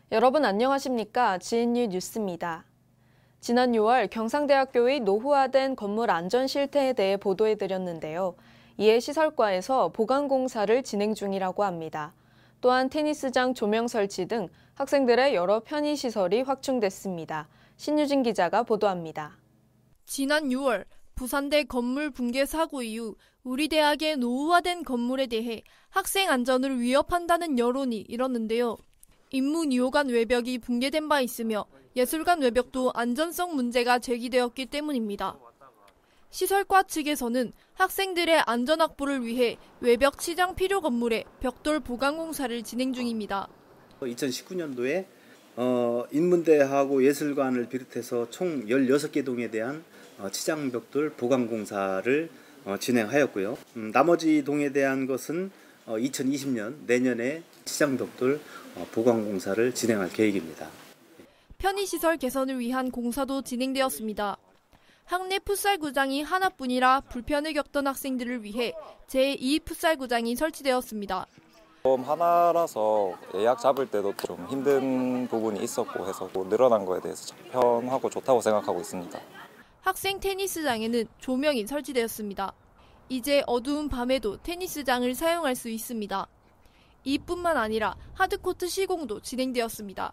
여러분 안녕하십니까? GNU 뉴스입니다. 지난 6월 경상대학교의 노후화된 건물 안전 실태에 대해 보도해드렸는데요. 이에 시설과에서 보강공사를 진행 중이라고 합니다. 또한 테니스장 조명 설치 등 학생들의 여러 편의시설이 확충됐습니다. 신유진 기자가 보도합니다. 지난 6월 부산대 건물 붕괴 사고 이후 우리 대학의 노후화된 건물에 대해 학생 안전을 위협한다는 여론이 일었는데요. 인문2호관 외벽이 붕괴된 바 있으며 예술관 외벽도 안전성 문제가 제기되었기 때문입니다. 시설과 측에서는 학생들의 안전 확보를 위해 외벽 치장 필요 건물에 벽돌 보강 공사를 진행 중입니다. 2019년도에 인문대하고 예술관을 비롯해서 총 16개 동에 대한 치장 벽돌 보강 공사를 진행하였고요. 나머지 동에 대한 것은 2020년 내년에 치장 벽돌 보강 공사를 진행할 계획입니다. 편의시설 개선을 위한 공사도 진행되었습니다. 학내 풋살구장이 하나뿐이라 불편을 겪던 학생들을 위해 제2 풋살구장이 설치되었습니다. 하나라서 예약 잡을 때도 좀 힘든 부분이 있었고 해서 늘어난 거에 대해서 편하고 좋다고 생각하고 있습니다. 학생 테니스장에는 조명이 설치되었습니다. 이제 어두운 밤에도 테니스장을 사용할 수 있습니다. 이뿐만 아니라 하드코트 시공도 진행되었습니다.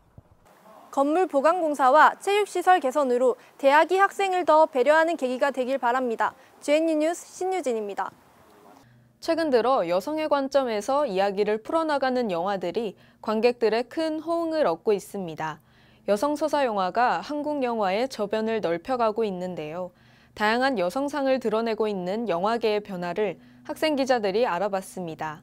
건물 보강 공사와 체육시설 개선으로 대학이 학생을 더 배려하는 계기가 되길 바랍니다. GNU 뉴스 신유진입니다. 최근 들어 여성의 관점에서 이야기를 풀어나가는 영화들이 관객들의 큰 호응을 얻고 있습니다. 여성 서사 영화가 한국 영화의 저변을 넓혀가고 있는데요. 다양한 여성상을 드러내고 있는 영화계의 변화를 학생 기자들이 알아봤습니다.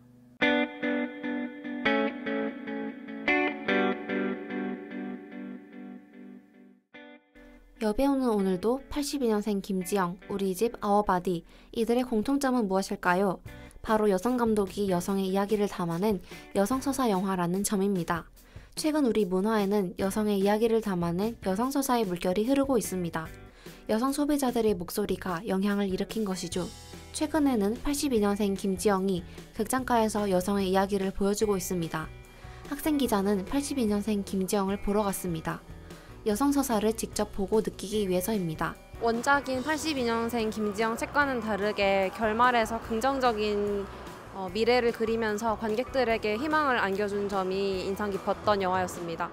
여배우는 오늘도 82년생 김지영, 우리 집 아워바디, 이들의 공통점은 무엇일까요? 바로 여성 감독이 여성의 이야기를 담아낸 여성 서사 영화라는 점입니다. 최근 우리 문화에는 여성의 이야기를 담아낸 여성 서사의 물결이 흐르고 있습니다. 여성 소비자들의 목소리가 영향을 일으킨 것이죠. 최근에는 82년생 김지영이 극장가에서 여성의 이야기를 보여주고 있습니다. 학생 기자는 82년생 김지영을 보러 갔습니다. 여성 서사를 직접 보고 느끼기 위해서입니다. 원작인 82년생 김지영 책과는 다르게 결말에서 긍정적인 미래를 그리면서 관객들에게 희망을 안겨준 점이 인상 깊었던 영화였습니다.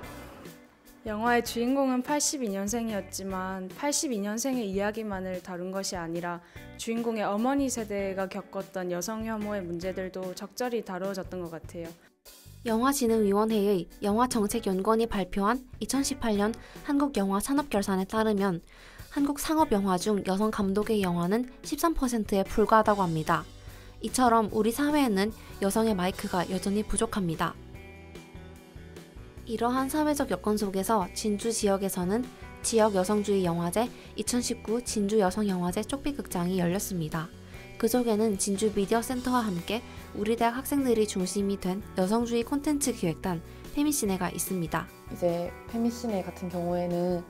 영화의 주인공은 82년생이었지만 82년생의 이야기만을 다룬 것이 아니라 주인공의 어머니 세대가 겪었던 여성 혐오의 문제들도 적절히 다루어졌던 것 같아요. 영화진흥위원회의 영화정책연구원이 발표한 2018년 한국영화산업결산에 따르면 한국 상업영화 중 여성 감독의 영화는 13%에 불과하다고 합니다. 이처럼 우리 사회에는 여성의 마이크가 여전히 부족합니다. 이러한 사회적 여건 속에서 진주 지역에서는 지역 여성주의 영화제 2019 진주 여성영화제 쪽비극장이 열렸습니다. 그 속에는 진주 미디어센터와 함께 우리 대학 학생들이 중심이 된 여성주의 콘텐츠 기획단 페미시네가 있습니다. 이제 페미시네 같은 경우에는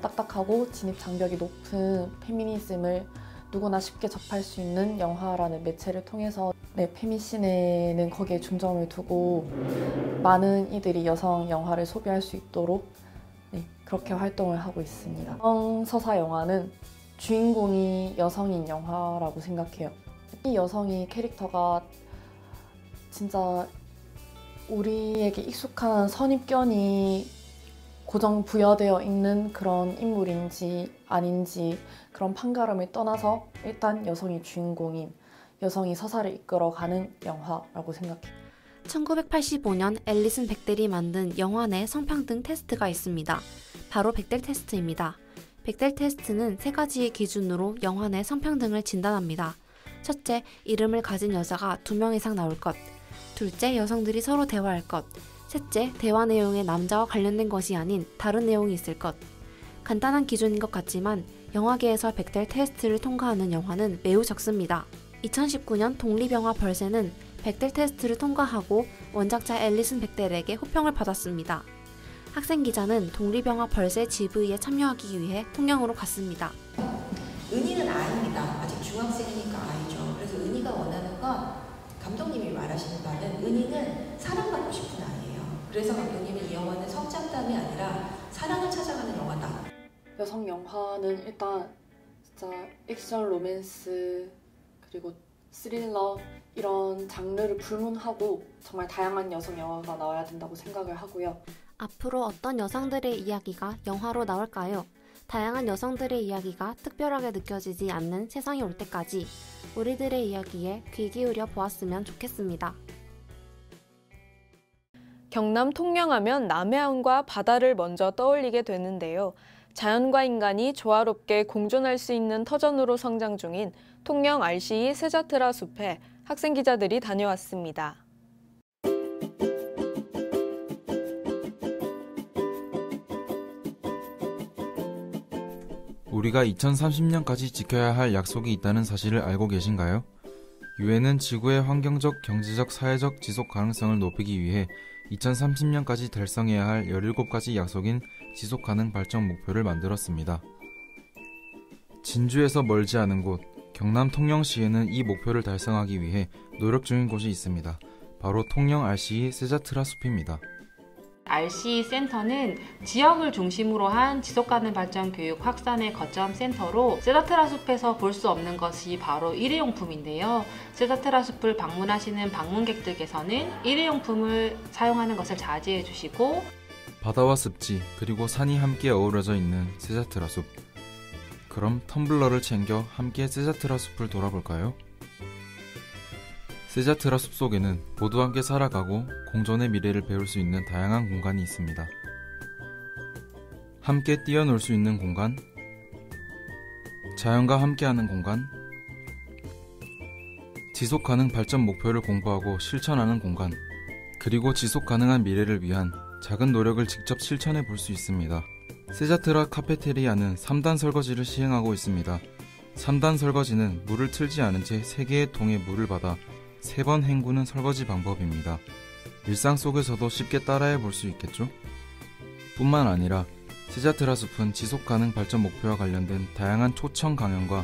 딱딱하고 진입 장벽이 높은 페미니즘을 누구나 쉽게 접할 수 있는 영화라는 매체를 통해서 페미시네는 거기에 중점을 두고 많은 이들이 여성 영화를 소비할 수 있도록 그렇게 활동을 하고 있습니다. 여성 서사 영화는 주인공이 여성인 영화라고 생각해요. 이 여성이 캐릭터가 진짜 우리에게 익숙한 선입견이 고정 부여되어 있는 그런 인물인지 아닌지 그런 판가름을 떠나서 일단 여성이 주인공인, 여성이 서사를 이끌어가는 영화라고 생각해요. 1985년 앨리슨 백델이 만든 영화 내 성평등 테스트가 있습니다. 바로 백델 테스트입니다. 백델 테스트는 3가지의 기준으로 영화 내 성평등을 진단합니다. 첫째, 이름을 가진 여자가 2명 이상 나올 것. 둘째, 여성들이 서로 대화할 것. 셋째, 대화 내용에 남자와 관련된 것이 아닌 다른 내용이 있을 것. 간단한 기준인 것 같지만 영화계에서 백델 테스트를 통과하는 영화는 매우 적습니다. 2019년 독립영화 벌새는 백델 테스트를 통과하고 원작자 앨리슨 백델에게 호평을 받았습니다. 학생 기자는 독립영화 벌새 GV에 참여하기 위해 통영으로 갔습니다. 은희는 아입니다. 아직 중학생이니까 아이죠. 그래서 은희가 원하는 건 감독님이 말하시는 바는 은희는 사랑받고 싶은 아이예요. 그래서 감독님이 이 영화는 성장담이 아니라 사랑을 찾아가는 영화다. 여성 영화는 일단 진짜 액션, 로맨스, 그리고 스릴러 이런 장르를 불문하고 정말 다양한 여성 영화가 나와야 된다고 생각을 하고요. 앞으로 어떤 여성들의 이야기가 영화로 나올까요? 다양한 여성들의 이야기가 특별하게 느껴지지 않는 세상이 올 때까지 우리들의 이야기에 귀 기울여 보았으면 좋겠습니다. 경남 통영하면 남해안과 바다를 먼저 떠올리게 되는데요. 자연과 인간이 조화롭게 공존할 수 있는 터전으로 성장 중인 통영 RCE 세자트라 숲에 학생 기자들이 다녀왔습니다. 우리가 2030년까지 지켜야 할 약속이 있다는 사실을 알고 계신가요? 유엔은 지구의 환경적, 경제적, 사회적 지속 가능성을 높이기 위해 2030년까지 달성해야 할 17가지 약속인 지속가능 발전 목표를 만들었습니다. 진주에서 멀지 않은 곳, 경남 통영시에는 이 목표를 달성하기 위해 노력 중인 곳이 있습니다. 바로 통영 RCE 세자트라 숲입니다. RCE 센터는 지역을 중심으로 한 지속가능 발전 교육 확산의 거점 센터로 세자트라 숲에서 볼 수 없는 것이 바로 일회용품인데요. 세자트라 숲을 방문하시는 방문객들께서는 일회용품을 사용하는 것을 자제해 주시고 바다와 습지 그리고 산이 함께 어우러져 있는 세자트라 숲. 그럼 텀블러를 챙겨 함께 세자트라 숲을 돌아볼까요? 세자트라 숲 속에는 모두 함께 살아가고 공존의 미래를 배울 수 있는 다양한 공간이 있습니다. 함께 뛰어놀 수 있는 공간, 자연과 함께하는 공간, 지속가능 발전 목표를 공부하고 실천하는 공간, 그리고 지속가능한 미래를 위한 작은 노력을 직접 실천해 볼 수 있습니다. 세자트라 카페테리아는 3단 설거지를 시행하고 있습니다. 3단 설거지는 물을 틀지 않은 채 3개의 통에 물을 받아 3번 헹구는 설거지 방법입니다. 일상 속에서도 쉽게 따라해 볼 수 있겠죠? 뿐만 아니라 세자트라 숲은 지속가능 발전 목표와 관련된 다양한 초청 강연과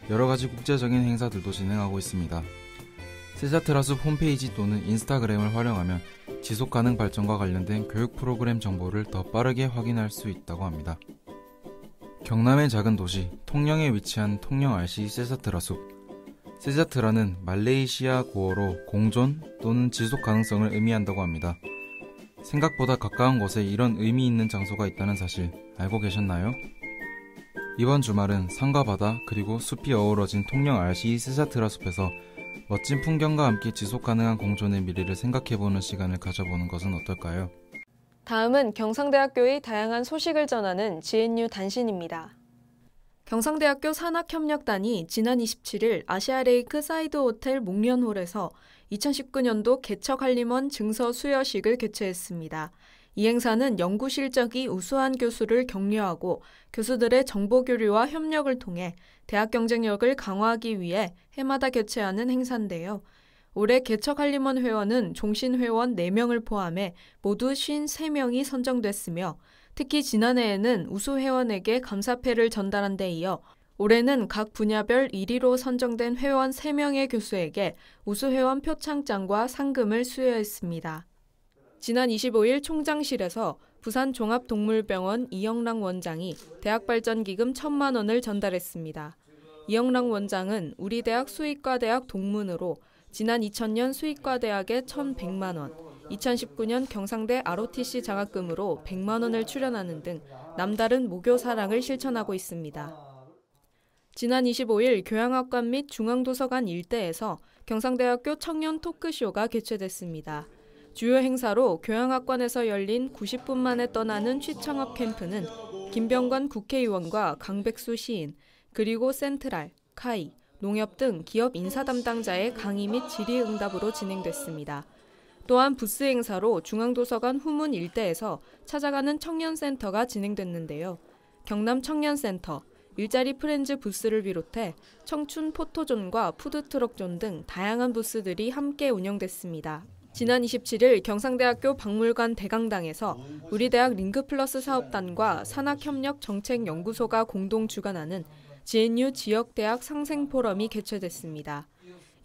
여러가지 국제적인 행사들도 진행하고 있습니다. 세자트라 숲 홈페이지 또는 인스타그램을 활용하면 지속가능 발전과 관련된 교육 프로그램 정보를 더 빠르게 확인할 수 있다고 합니다. 경남의 작은 도시 통영에 위치한 통영 RCE 세자트라 숲. 세자트라는 말레이시아 고어로 공존 또는 지속 가능성을 의미한다고 합니다. 생각보다 가까운 곳에 이런 의미 있는 장소가 있다는 사실 알고 계셨나요? 이번 주말은 산과 바다 그리고 숲이 어우러진 통영 RCE 세자트라 숲에서 멋진 풍경과 함께 지속 가능한 공존의 미래를 생각해보는 시간을 가져보는 것은 어떨까요? 다음은 경상대학교의 다양한 소식을 전하는 GNU 단신입니다. 경상대학교 산학협력단이 지난 27일 아시아레이크 사이드 호텔 목련홀에서 2019년도 개척한림원 증서 수여식을 개최했습니다. 이 행사는 연구 실적이 우수한 교수를 격려하고 교수들의 정보 교류와 협력을 통해 대학 경쟁력을 강화하기 위해 해마다 개최하는 행사인데요. 올해 개척한림원 회원은 종신 회원 4명을 포함해 모두 53명이 선정됐으며 특히 지난해에는 우수 회원에게 감사패를 전달한 데 이어 올해는 각 분야별 1위로 선정된 회원 3명의 교수에게 우수 회원 표창장과 상금을 수여했습니다. 지난 25일 총장실에서 부산종합동물병원 이영랑 원장이 대학발전기금 1,000만 원을 전달했습니다. 이영랑 원장은 우리 대학 수의과대학 동문으로 지난 2000년 수의과대학에 1,100만 원, 2019년 경상대 ROTC 장학금으로 100만 원을 출연하는 등 남다른 모교 사랑을 실천하고 있습니다. 지난 25일 교양학관 및 중앙도서관 일대에서 경상대학교 청년 토크쇼가 개최됐습니다. 주요 행사로 교양학관에서 열린 90분 만에 떠나는 취창업 캠프는 김병관 국회의원과 강백수 시인, 그리고 센트랄, 카이, 농협 등 기업 인사 담당자의 강의 및 질의응답으로 진행됐습니다. 또한 부스 행사로 중앙도서관 후문 일대에서 찾아가는 청년센터가 진행됐는데요. 경남 청년센터, 일자리 프렌즈 부스를 비롯해 청춘 포토존과 푸드트럭존 등 다양한 부스들이 함께 운영됐습니다. 지난 27일 경상대학교 박물관 대강당에서 우리대학 링크플러스 사업단과 산학협력정책연구소가 공동 주관하는 GNU 지역대학 상생포럼이 개최됐습니다.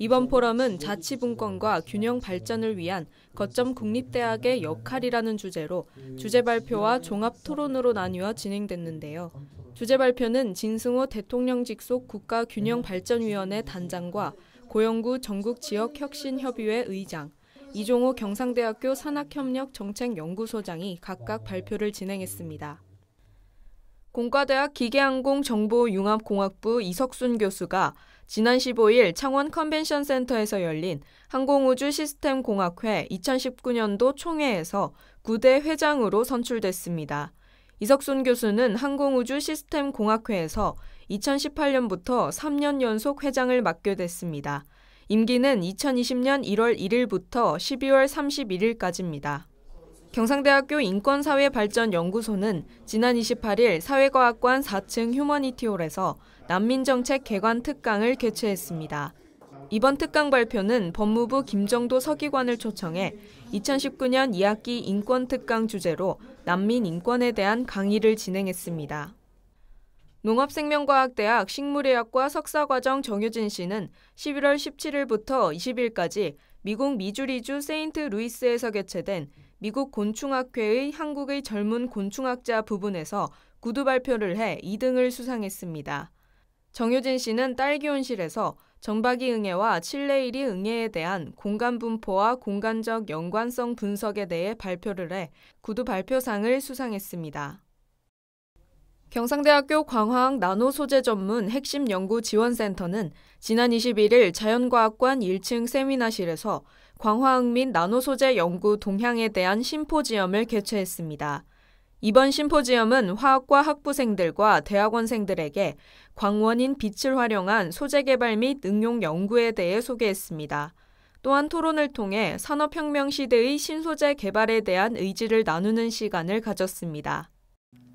이번 포럼은 자치분권과 균형 발전을 위한 거점 국립대학의 역할이라는 주제로 주제 발표와 종합 토론으로 나뉘어 진행됐는데요. 주제 발표는 진승호 대통령 직속 국가균형발전위원회 단장과 고영구 전국지역혁신협의회 의장, 이종호 경상대학교 산학협력정책연구소장이 각각 발표를 진행했습니다. 공과대학 기계항공정보융합공학부 이석순 교수가 지난 15일 창원 컨벤션센터에서 열린 항공우주시스템공학회 2019년도 총회에서 9대 회장으로 선출됐습니다. 이석순 교수는 항공우주시스템공학회에서 2018년부터 3년 연속 회장을 맡게 됐습니다. 임기는 2020년 1월 1일부터 12월 31일까지입니다. 경상대학교 인권사회발전연구소는 지난 28일 사회과학관 4층 휴머니티홀에서 난민정책 개관 특강을 개최했습니다. 이번 특강 발표는 법무부 김정도 서기관을 초청해 2019년 2학기 인권특강 주제로 난민 인권에 대한 강의를 진행했습니다. 농업생명과학대학 식물의학과 석사과정 정유진 씨는 11월 17일부터 20일까지 미국 미주리주 세인트루이스에서 개최된 미국 곤충학회의 한국의 젊은 곤충학자 부분에서 구두 발표를 해 2등을 수상했습니다. 정유진 씨는 딸기온실에서 정박이 응애와 칠레이리 응애에 대한 공간 분포와 공간적 연관성 분석에 대해 발표를 해 구두 발표상을 수상했습니다. 경상대학교 광화학 나노소재 전문 핵심 연구 지원센터는 지난 21일 자연과학관 1층 세미나실에서 광화학 및 나노소재 연구 동향에 대한 심포지엄을 개최했습니다. 이번 심포지엄은 화학과 학부생들과 대학원생들에게 광원인 빛을 활용한 소재 개발 및 응용 연구에 대해 소개했습니다. 또한 토론을 통해 산업혁명 시대의 신소재 개발에 대한 의지를 나누는 시간을 가졌습니다.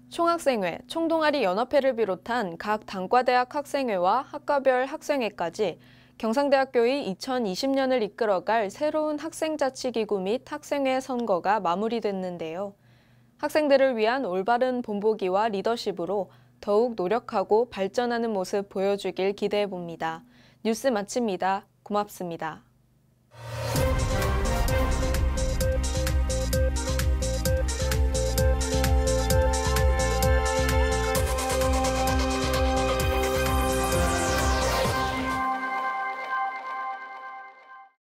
총학생회, 총동아리 연합회를 비롯한 각 단과대학 학생회와 학과별 학생회까지 경상대학교의 2020년을 이끌어갈 새로운 학생자치기구 및 학생회 선거가 마무리됐는데요. 학생들을 위한 올바른 본보기와 리더십으로 더욱 노력하고 발전하는 모습 보여주길 기대해봅니다. 뉴스 마칩니다. 고맙습니다.